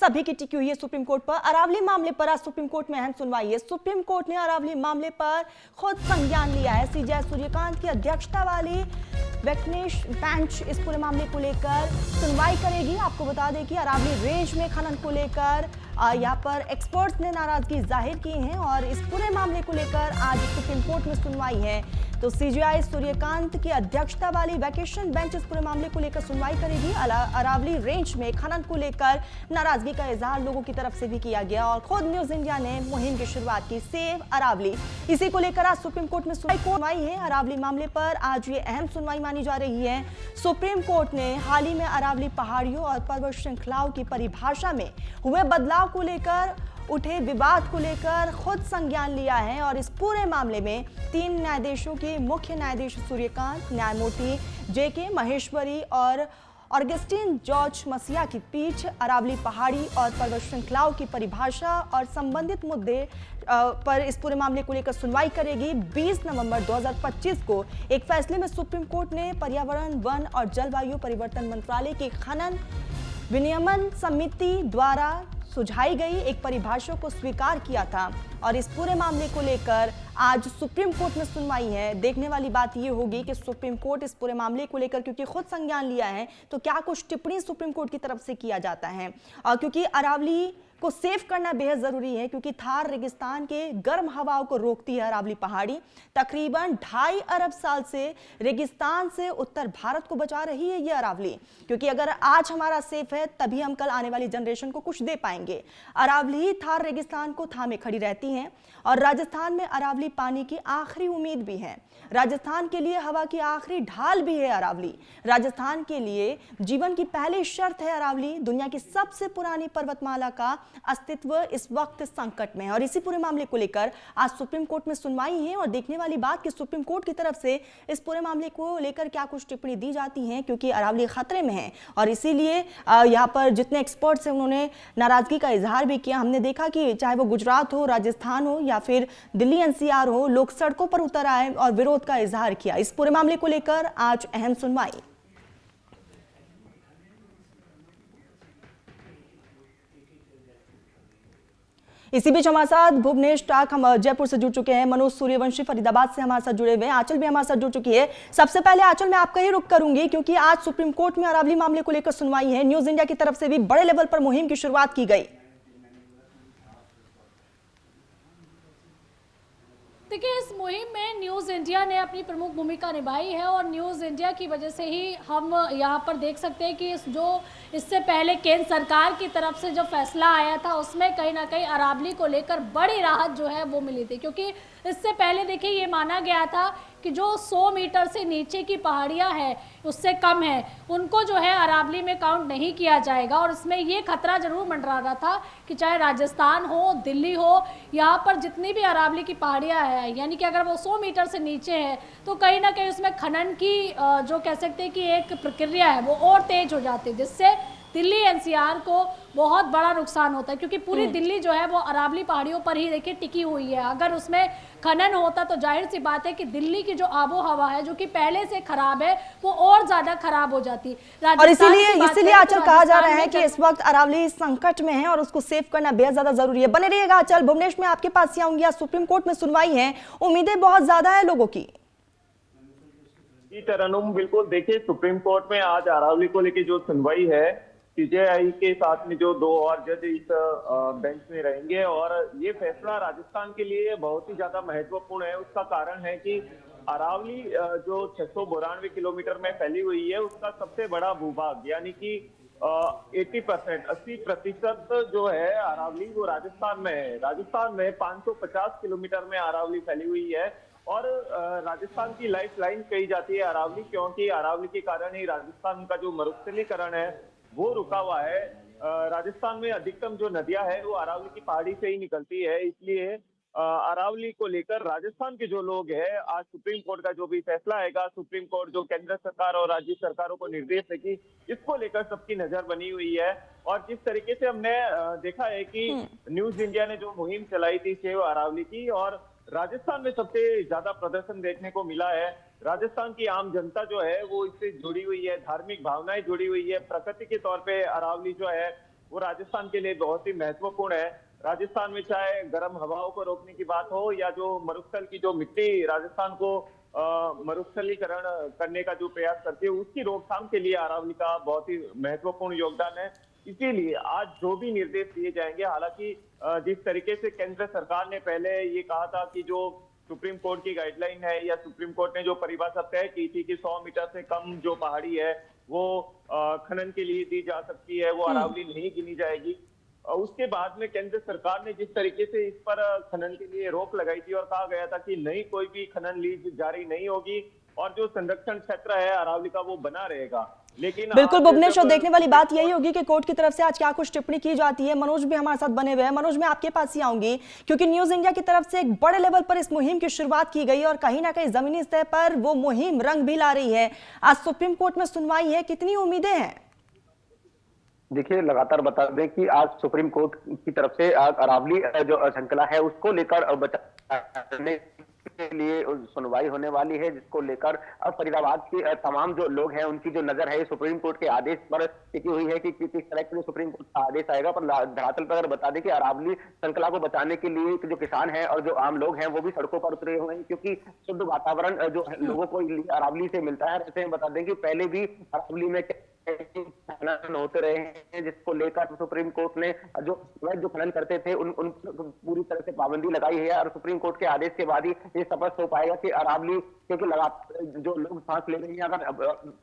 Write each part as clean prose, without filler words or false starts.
सभी की टिकी हुई है सुप्रीम कोर्ट पर। अरावली मामले पर आज सुप्रीम कोर्ट में अहम सुनवाई है। सुप्रीम कोर्ट ने अरावली मामले पर खुद संज्ञान लिया है। सीजे सूर्यकांत की अध्यक्षता वाली वेकनेश बेंच इस पूरे मामले को लेकर सुनवाई करेगी। आपको बता दें कि अरावली रेंज में खनन को लेकर यहाँ पर एक्सपर्ट्स ने नाराजगी जाहिर की है और इस पूरे मामले को लेकर आज सुप्रीम कोर्ट में सुनवाई है। तो सीजीआई सूर्यकांत की अध्यक्षता वाली वैकेशन बेंच इस पूरे मामले को लेकर सुनवाई करेगी। अरावली रेंज में खनन को लेकर नाराजगी का इजहार लोगों की तरफ से भी किया गया और खुद न्यूज इंडिया ने मुहिम की शुरुआत की, सेव अरावली। इसी को लेकर आज सुप्रीम कोर्ट में सुनवाई है। अरावली मामले पर आज ये अहम सुनवाई मानी जा रही है। सुप्रीम कोर्ट ने हाल ही में अरावली पहाड़ियों और पर्वत श्रृंखलाओं की परिभाषा में हुए बदलाव को लेकर उठे विवाद को लेकर खुद संज्ञान लिया है और इस पूरे मामले में 3 न्यायाधीशों के मुख्य न्यायाधीश सूर्यकांत, न्यायमूर्ति जेके महेश्वरी और ऑगस्टिन जॉर्ज मसिया की पीठ अरावली पहाड़ी और पर्वत श्रृंखलाओं की परिभाषा और संबंधित मुद्दे पर इस पूरे मामले को लेकर सुनवाई करेगी। 20 नवंबर 2025 को एक फैसले में सुप्रीम कोर्ट ने पर्यावरण, वन और जलवायु परिवर्तन मंत्रालय की खनन विनियमन समिति द्वारा सुझाई गई एक परिभाषा को स्वीकार किया था और इस पूरे मामले को लेकर आज सुप्रीम कोर्ट में सुनवाई है। देखने वाली बात यह होगी कि सुप्रीम कोर्ट इस पूरे मामले को लेकर क्योंकि खुद संज्ञान लिया है तो क्या कुछ टिप्पणी सुप्रीम कोर्ट की तरफ से किया जाता है। क्योंकि अरावली को सेव करना बेहद जरूरी है क्योंकि थार रेगिस्तान के गर्म हवाओं को रोकती है अरावली पहाड़ी। तकरीबन 2.5 अरब साल से रेगिस्तान से उत्तर भारत को बचा रही है ये अरावली, क्योंकि अगर आज हमारा सेफ है तभी हम कल आने वाली जनरेशन को कुछ दे पाएंगे। अरावली थार रेगिस्तान को थामे खड़ी रहती हैं और राजस्थान में अरावली पानी की आखिरी उम्मीद भी है। राजस्थान के लिए हवा की आखिरी ढाल भी है अरावली। राजस्थान के लिए जीवन की पहली शर्त है अरावली। दुनिया की सबसे पुरानी पर्वतमाला का अस्तित्व इस वक्त संकट में है और इसी पूरे मामले को लेकर आज सुप्रीम कोर्ट में सुनवाई है और देखने वाली बात कि सुप्रीम कोर्ट की तरफ से इस पूरे मामले को लेकर क्या कुछ टिप्पणी दी जाती है, क्योंकि अरावली खतरे में है और इसीलिए यहाँ पर जितने एक्सपर्ट्स हैं उन्होंने नाराजगी का इजहार भी किया। हमने देखा कि चाहे वो गुजरात हो, राजस्थान हो या फिर दिल्ली एनसीआर हो, लोग सड़कों पर उतर आए और विरोध का इजहार किया। इस पूरे मामले को लेकर आज अहम सुनवाई। इसी बीच हमारे साथ भुवनेश टाक हम जयपुर से जुड़ चुके हैं, मनोज सूर्यवंशी फरीदाबाद से हमारे साथ जुड़े हुए हैं, आंचल भी हमारे साथ जुड़ चुकी है। सबसे पहले आंचल मैं आपका ही रुख करूंगी क्योंकि आज सुप्रीम कोर्ट में अरावली मामले को लेकर सुनवाई है। न्यूज इंडिया की तरफ से भी बड़े लेवल पर मुहिम की शुरुआत की गई। देखिए, इस मुहिम में न्यूज़ इंडिया ने अपनी प्रमुख भूमिका निभाई है और न्यूज़ इंडिया की वजह से ही हम यहाँ पर देख सकते हैं कि इससे पहले केंद्र सरकार की तरफ से जो फैसला आया था उसमें कहीं ना कहीं अरावली को लेकर बड़ी राहत जो है वो मिली थी, क्योंकि इससे पहले देखिए ये माना गया था कि जो 100 मीटर से नीचे की पहाड़ियाँ हैं उससे कम है उनको जो है अरावली में काउंट नहीं किया जाएगा और इसमें ये खतरा जरूर मंडरा रहा था कि चाहे राजस्थान हो, दिल्ली हो, यहाँ पर जितनी भी अरावली की पहाड़ियाँ हैं यानी कि अगर वो 100 मीटर से नीचे है तो कहीं ना कहीं उसमें खनन की जो कह सकते हैं कि एक प्रक्रिया है वो और तेज हो जाती है, जिससे दिल्ली एनसीआर को बहुत बड़ा नुकसान होता है, क्योंकि पूरी दिल्ली जो है वो अरावली पहाड़ियों पर ही देखिए टिकी हुई है। अगर उसमें खनन होता तो जाहिर सी बात है कि दिल्ली की जो आबो हवा है जो कि पहले से खराब है वो और ज्यादा खराब हो जाती। और इसीलिए आंचल कहा जा रहा है कि इस वक्त अरावली संकट में है और उसको सेव करना बेहद ज्यादा जरूरी है। बने रहिएगा आंचल। भुवनेश में आपके पास ही आऊंगी। आज सुप्रीम कोर्ट में सुनवाई है, उम्मीदें बहुत ज्यादा है लोगों की। जी तरन्नुम, बिल्कुल। देखिए, सुप्रीम कोर्ट में आज अरावली को लेकर जो सुनवाई है, सीजेआई के साथ में जो 2 और जज इस बेंच में रहेंगे और ये फैसला राजस्थान के लिए बहुत ही ज्यादा महत्वपूर्ण है। उसका कारण है कि अरावली जो 692 किलोमीटर में फैली हुई है उसका सबसे बड़ा भूभाग यानी कि 80% जो है अरावली वो राजस्थान में है। राजस्थान में 550 किलोमीटर में अरावली फैली हुई है और राजस्थान की लाइफ लाइन कही जाती है अरावली, क्योंकि अरावली के कारण ही राजस्थान का जो मरुस्थलीकरण है वो रुका हुआ है। राजस्थान में अधिकतम जो नदियां है वो अरावली की पहाड़ी से ही निकलती है, इसलिए अरावली को लेकर राजस्थान के जो लोग हैं, आज सुप्रीम कोर्ट का जो भी फैसला आएगा, सुप्रीम कोर्ट जो केंद्र सरकार और राज्य सरकारों को निर्देश देगी, इसको लेकर सबकी नजर बनी हुई है। और जिस तरीके से हमने देखा है कि न्यूज इंडिया ने जो मुहिम चलाई थी सेव अरावली की, और राजस्थान में सबसे ज्यादा प्रदर्शन देखने को मिला है। राजस्थान की आम जनता जो है वो इससे जुड़ी हुई है, धार्मिक भावनाएं जुड़ी हुई है। प्रकृति के तौर पे अरावली जो है वो राजस्थान के लिए बहुत ही महत्वपूर्ण है। राजस्थान में चाहे गर्म हवाओं को रोकने की बात हो या जो मरुस्थल की जो मिट्टी राजस्थान को मरुस्थलीकरण करने का जो प्रयास करती है, उसकी रोकथाम के लिए अरावली का बहुत ही महत्वपूर्ण योगदान है। इसीलिए आज जो भी निर्देश दिए जाएंगे, हालांकि जिस तरीके से केंद्र सरकार ने पहले ये कहा था कि जो सुप्रीम कोर्ट की गाइडलाइन है या सुप्रीम कोर्ट ने जो परिभाषा तय की थी कि 100 मीटर से कम जो पहाड़ी है वो खनन के लिए दी जा सकती है, वो अरावली नहीं गिनी जाएगी। उसके बाद में केंद्र सरकार ने जिस तरीके से इस पर खनन के लिए रोक लगाई थी और कहा गया था कि नई कोई भी खनन लीज जारी नहीं होगी और जो संरक्षण क्षेत्र है अरावली का वो बना रहेगा। लेकिन बिल्कुल भुवनेश, और देखने वाली बात यही होगी कि कोर्ट की तरफ से आज क्या कुछ टिप्पणी की जाती है। मनोज भी हमारे साथ बने हुए हैं। मनोज, मैं आपके पास ही आऊंगी क्योंकि न्यूज इंडिया की तरफ से एक बड़े लेवल पर इस मुहिम की शुरुआत की गई और कहीं ना कहीं जमीनी स्तर पर वो मुहिम रंग भी ला रही है। आज सुप्रीम कोर्ट में सुनवाई है, कितनी उम्मीदें हैं? देखिए, लगातार बता दें कि आज सुप्रीम कोर्ट की तरफ से अरावली जो श्रृंखला है उसको लेकर बचाने के लिए सुनवाई होने वाली है, जिसको लेकर अब फरीदाबाद के तमाम जो लोग हैं उनकी जो नजर है सुप्रीम कोर्ट के आदेश पर टिकी हुई है कि किस तरह के सुप्रीम कोर्ट का आदेश आएगा। पर धरातल पर अगर बता दें कि अरावली श्रृंखला को बचाने के लिए जो किसान हैं और जो आम लोग हैं वो भी सड़कों पर उतरे हुए हैं, क्योंकि शुद्ध वातावरण जो लोगों को अरावली से मिलता है। ऐसे में बता दें कि पहले भी अरावली में खनन होते रहे हैं, जिसको लेकर सुप्रीम कोर्ट ने जो खनन करते थे उन पूरी तरह से पाबंदी लगाई है। और सुप्रीम कोर्ट के आदेश के बाद ही ये स्पष्ट हो पाएगा कि अरावली, क्योंकि लगातार जो लोग सांस ले रहे हैं, अगर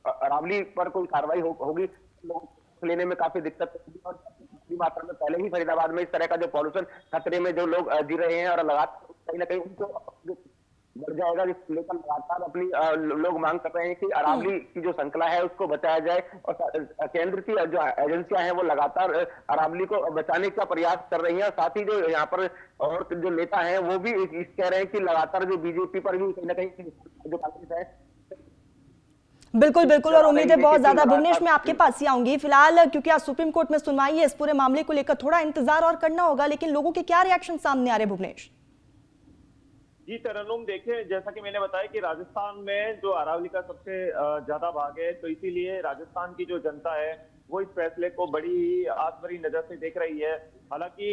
अरावली पर कोई कार्रवाई होगी लोग लेने में काफी दिक्कत होगी। और मात्रा में पहले ही फरीदाबाद में इस तरह का जो पॉल्यूशन खतरे में जो लोग जी रहे हैं और लगातार कहीं ना कहीं उनको बढ़ जाएगा, जिसको लेकर लगातार अपनी लोग मांग कर रहे हैं कि अरावली की जो श्रृंखला है उसको बचाया जाए। और केंद्र की जो एजेंसियां हैं वो लगातार अरावली को बचाने का प्रयास कर रही हैं। साथ ही जो यहाँ पर और जो नेता हैं वो भी कह रहे हैं कि लगातार जो बीजेपी पर भी कहीं ना कहीं जो कांग्रेस है। बिल्कुल बिल्कुल, और उम्मीदें बहुत ज्यादा। भुवनेश, मैं आपके पास ही आऊंगी। फिलहाल क्योंकि आज सुप्रीम कोर्ट में सुनवाई है, इस पूरे मामले को लेकर थोड़ा इंतजार और करना होगा, लेकिन लोगों के क्या रिएक्शन सामने आ रहे भुवनेश? जी तरन्नुम, देखिए जैसा कि मैंने बताया कि राजस्थान में जो अरावली का सबसे ज्यादा भाग है, तो इसीलिए राजस्थान की जो जनता है वो इस फैसले को बड़ी ही आस भरी नजर से देख रही है। हालांकि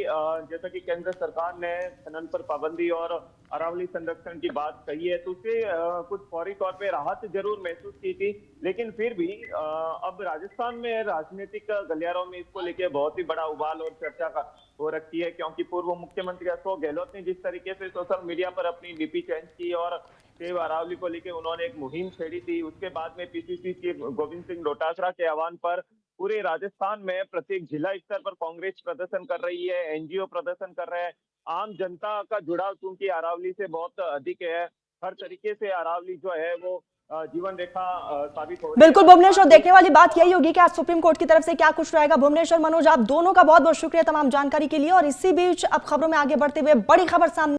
जैसा कि केंद्र सरकार ने खनन पर पाबंदी और अरावली संरक्षण की बात कही है, तो उससे कुछ फौरी तौर पे राहत जरूर महसूस की थी, लेकिन फिर भी अब राजस्थान में राजनीतिक गलियारों में इसको लेके बहुत ही बड़ा उबाल और चर्चा का हो रखी है। क्योंकि पूर्व मुख्यमंत्री अशोक गहलोत ने जिस तरीके से सोशल मीडिया पर अपनी डीपी चेंज की और सेव अरावली को लेकर उन्होंने एक मुहिम छेड़ी थी, उसके बाद में पीसीसी चीफ गोविंद सिंह डोटासरा के आह्वान पर पूरे राजस्थान में प्रत्येक जिला स्तर पर कांग्रेस प्रदर्शन कर रही है, एनजीओ प्रदर्शन कर रहे हैं। आम जनता का जुड़ाव चूंकि अरावली से बहुत अधिक है, हर तरीके से अरावली जो है वो जीवन रेखा साबित हो रही है। बिल्कुल भुवनेश, और देखने वाली बात यही होगी कि आज सुप्रीम कोर्ट की तरफ से क्या कुछ रहेगा। भुवनेश और मनोज, आप दोनों का बहुत बहुत शुक्रिया तमाम जानकारी के लिए। और इसी बीच अब खबरों में आगे बढ़ते हुए बड़ी खबर सामने